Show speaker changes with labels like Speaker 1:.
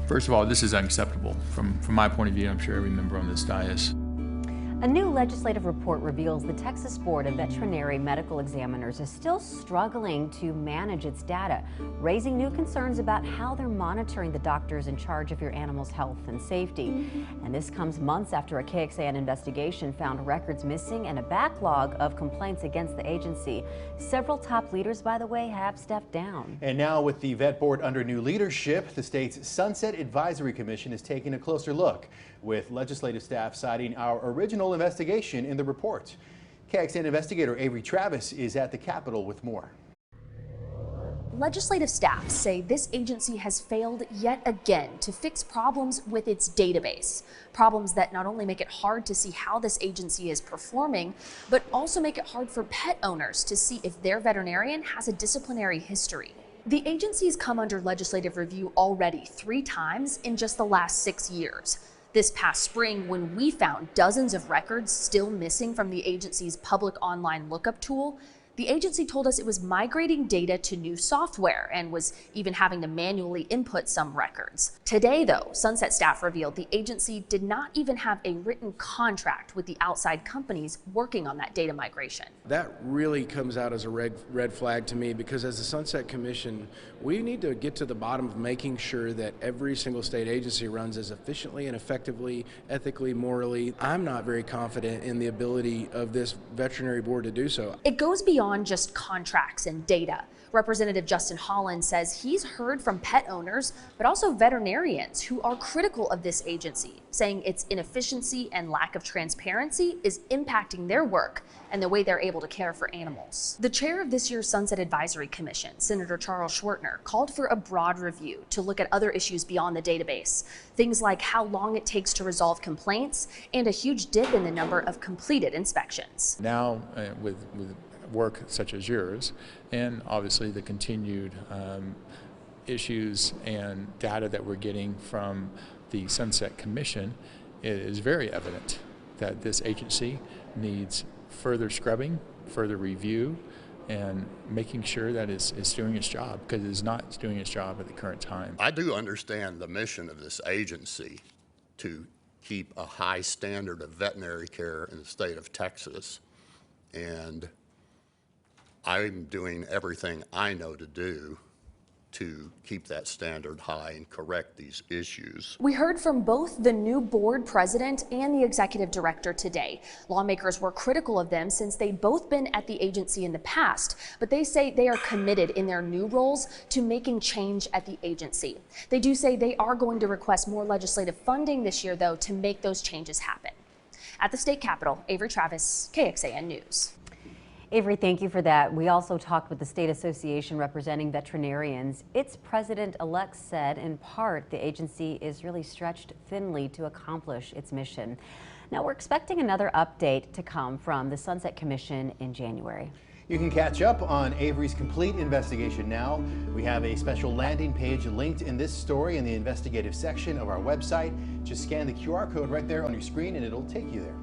Speaker 1: First of all, this is unacceptable from my point of view. I'm sure every member on this dais.
Speaker 2: A new legislative report reveals the Texas Board of Veterinary Medical Examiners is still struggling to manage its data, raising new concerns about how they're monitoring the doctors in charge of your animal's health and safety. And this comes months after a KXAN investigation found records missing and a backlog of complaints against the agency. Several top leaders, by the way, have stepped down.
Speaker 3: And now with the vet board under new leadership, the state's Sunset Advisory Commission is taking a closer look, with legislative staff citing our original investigation in the report. KXAN investigator Avery Travis is at the Capitol with more.
Speaker 4: Legislative staff say this agency has failed yet again to fix problems with its database. Problems that not only make it hard to see how this agency is performing, but also make it hard for pet owners to see if their veterinarian has a disciplinary history. The agency's come under legislative review already 3 times in just the last 6 years. This past spring, when we found dozens of records still missing from the agency's public online lookup tool, the agency told us it was migrating data to new software and was even having to manually input some records. Today, though, Sunset staff revealed the agency did not even have a written contract with the outside companies working on that data migration.
Speaker 5: That really comes out as a red flag to me, because as the Sunset Commission, we need to get to the bottom of making sure that every single state agency runs as efficiently and effectively, ethically, morally. I'm not very confident in the ability of this veterinary board to do so.
Speaker 4: It goes beyond just contracts and data. Representative Justin Holland says he's heard from pet owners, but also veterinarians who are critical of this agency, saying its inefficiency and lack of transparency is impacting their work and the way they're able to care for animals. The chair of this year's Sunset Advisory Commission, Senator Charles Schwertner, called for a broad review to look at other issues beyond the database, things like how long it takes to resolve complaints and a huge dip in the number of completed inspections.
Speaker 1: Now, with work such as yours, and obviously the continued issues and data that we're getting from the Sunset Commission, it is very evident that this agency needs further scrubbing, further review, and making sure that it's doing its job, because it's not doing its job at the current time.
Speaker 6: I do understand the mission of this agency to keep a high standard of veterinary care in the state of Texas, and I'm doing everything I know to do to keep that standard high and correct these issues.
Speaker 4: We heard from both the new board president and the executive director today. Lawmakers were critical of them since they'd both been at the agency in the past, but they say they are committed in their new roles to making change at the agency. They do say they are going to request more legislative funding this year, though, to make those changes happen. At the state capitol, Avery Travis, KXAN News.
Speaker 2: Avery, thank you for that. We also talked with the state association representing veterinarians. Its president-elect said, in part, the agency is really stretched thinly to accomplish its mission. Now, we're expecting another update to come from the Sunset Commission in January.
Speaker 3: You can catch up on Avery's complete investigation now. We have a special landing page linked in this story in the investigative section of our website. Just scan the QR code right there on your screen and it'll take you there.